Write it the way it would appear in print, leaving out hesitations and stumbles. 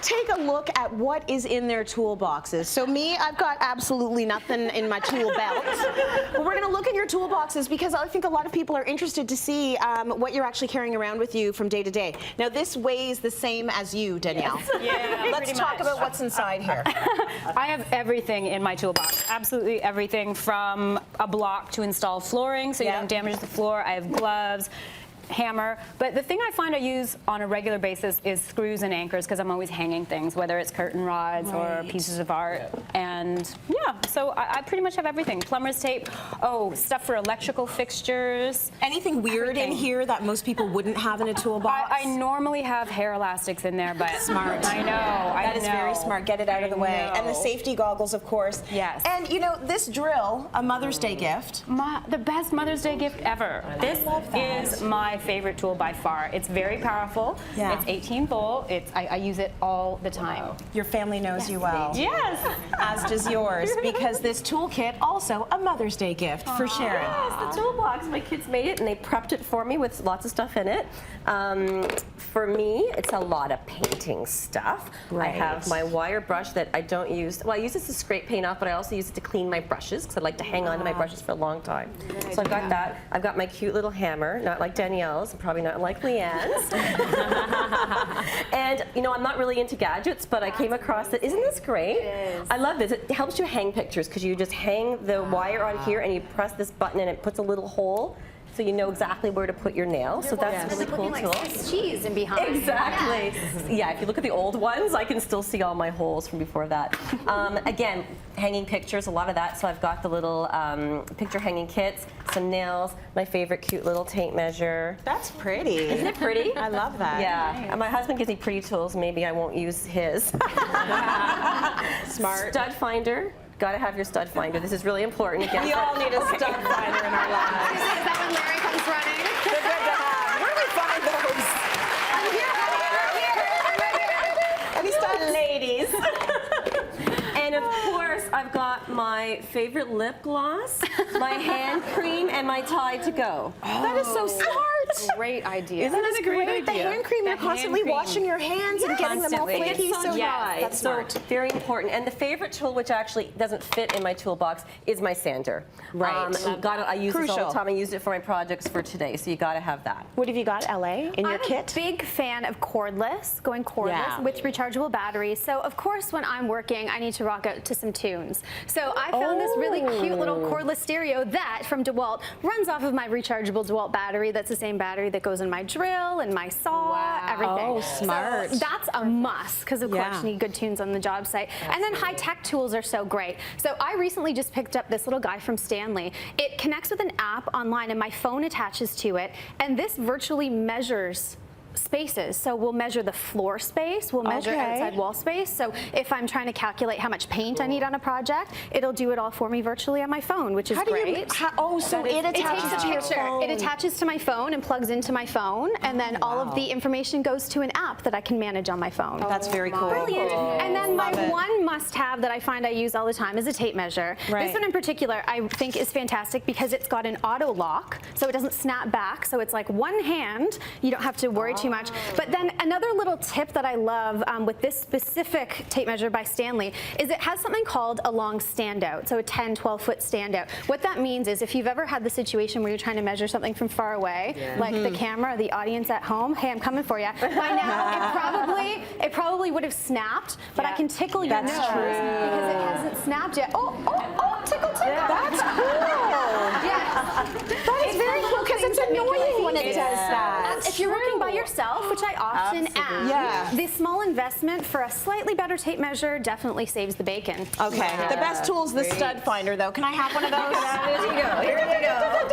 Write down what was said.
take a look at what is in their toolboxes. So me, I've got absolutely nothing in my tool belt. But we're going to look at your toolboxes because I think a lot of people are interested to see what you're actually carrying around with you from day to day. Now this weighs the same as you, Danielle. Yes. Yeah, let's talk about what's inside here. I have everything in my toolbox. Absolutely everything, from a block to install flooring so you don't damage the floor. I have gloves, hammer, but the thing I find I use on a regular basis is screws and anchors because I'm always hanging things, whether it's curtain rods or pieces of art. And yeah, so I pretty much have everything. Plumber's tape, stuff for electrical fixtures. Anything weird in here that most people wouldn't have in a toolbox? I normally have hair elastics in there, but smart. I know. That is very smart. Get it out of the way. And the safety goggles, of course. Yes. And you know, this drill, a Mother's Day gift. The best Mother's Day gift ever. This is my favorite tool by far. It's very powerful. Yeah. It's 18 volt. I use it all the time. Your family knows you well. Yes. As does yours, because this toolkit also a Mother's Day gift for Sharon. Yes, the toolbox. My kids made it and they prepped it for me with lots of stuff in it. For me, it's a lot of painting stuff. I have my wire brush that I don't use. Well, I use this to scrape paint off, but I also use it to clean my brushes because I like to hang on to my brushes for a long time. So I've got that. I've got my cute little hammer, not like Danielle's, and probably not like Leigh-Ann's. And you know, I'm not really into gadgets, but I came across it. Isn't this great? It is. I love this. It helps you hang pictures because you just hang the wire on here and you press this button and it puts a little hole, so you know exactly where to put your nail. So that's a really cool tool. Like Swiss cheese in behind. Exactly. Yeah, if you look at the old ones, I can still see all my holes from before that. Again, hanging pictures, a lot of that. So I've got the little picture hanging kits, some nails, my favorite cute little tape measure. That's pretty. Isn't it pretty? I love that. Yeah. And my husband gives me pretty tools. Maybe I won't use his. Smart. Stud finder. Got to have your stud finder. This is really important. Again, We all need a stud finder in our lives. Is that when Larry comes running? They're good to have. Where do we find those? I'm here. Any stud ladies? And of course, I've got my favorite lip gloss, my hand cream, and my Tide to go. That is so smart. Great idea. Isn't that a great idea? The hand cream, you're constantly washing your hands and getting them all flaky. So that's smart. Very important. And the favorite tool, which actually doesn't fit in my toolbox, is my sander. Right. I use this all Crucial. the time. I used it for my projects for today, so you got to have that. What have you got, LA, in your kit? I'm a big fan of cordless, going cordless with rechargeable batteries. So of course, when I'm working, I need to rock out to some tunes. So I found this really cute little cordless stereo that, from DeWalt, runs off of my rechargeable DeWalt battery. That's the same battery that goes in my drill and my saw, everything. Oh, smart. So that's a must, because of course you need good tunes on the job site. And then high-tech tools are so great. So I recently just picked up this little guy from Stanley. It connects with an app online and my phone attaches to it, and this virtually measures spaces. So we'll measure the floor space, we'll measure outside wall space. So if I'm trying to calculate how much paint I need on a project, it'll do it all for me virtually on my phone, which is great. So it attaches to your phone. It attaches to my phone and plugs into my phone, and then all of the information goes to an app that I can manage on my phone. That's very cool. Brilliant. And then my one must-have that I find I use all the time is a tape measure. This one in particular I think is fantastic because it's got an auto lock, so it doesn't snap back. So it's like one hand, you don't have to worry too much. But then another little tip that I love with this specific tape measure by Stanley is it has something called a long standout, so a 10, 12-foot standout. What that means is if you've ever had the situation where you're trying to measure something from far away, like the camera or the audience at home, hey, I'm coming for you. By now, it probably would have snapped, but I can tickle your nose because it hasn't snapped yet. Tickle, tickle. That's cool. That is very cool because it's annoying when it does that. If you're working by yourself, which I often am, the small investment for a slightly better tape measure definitely saves the bacon. Okay. The best tool is the stud finder, though. Can I have one of those? Here you go. Here you go.